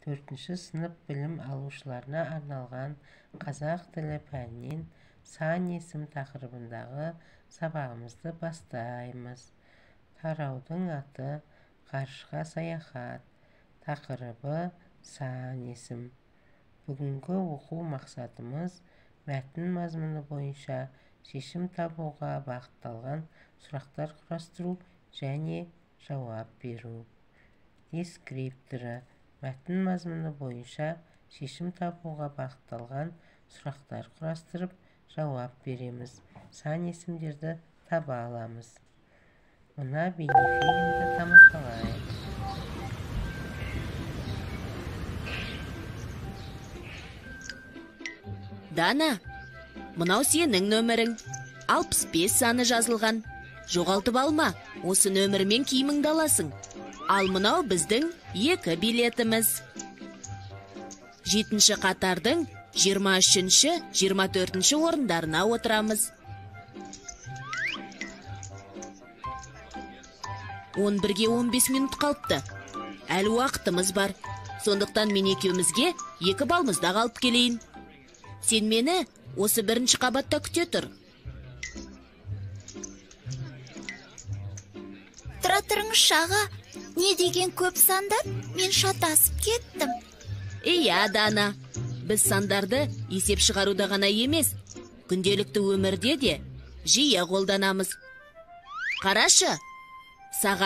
4 сынып білім алушыларына арналған қазақ тілі пәнінен сан есім тақырыбындағы сабағымызды бастаймыз. Тараудың аты ғарышқа саяхат. Тақырыбы сан есім. Бүгінгі оқу мақсатымыз мәтін мазмұны бойынша шешім табуға бағытталған сұрақтар құрастыру және жауап беру. Дескрипторы. Мәтін мазмұны бойынша шешім табуға бағытталған сұрақтар құрастырып жауап береміз. Сан есімдерді таба аламыз. Мына бейнефильмді тамашалайық. Дана, мынау сенің нөмірің. 65 саны жазылған. Жоғалтып алма, осы нөмірмен киіміңді аласың. Ал мынау біздің 2 билетіміз. 7-ші қатардың 23-ші, 24-ші орындарына отырамыз. 11-ге 15 минут қалыпты. Әлі уақытымыз бар. Сондықтан мен екеумізге 2 балмызда қалып келейін. Сен мені осы 1-ші қабатта күте тұр. Тұра тұрыңызшы аға, не деген көп сандар, мен шатасып кеттім. Иә, Дана, біз сандарды есеп шығаруда ғана емес, күнделікті өмірде де жиі қолданамыз. Қарашы, сағат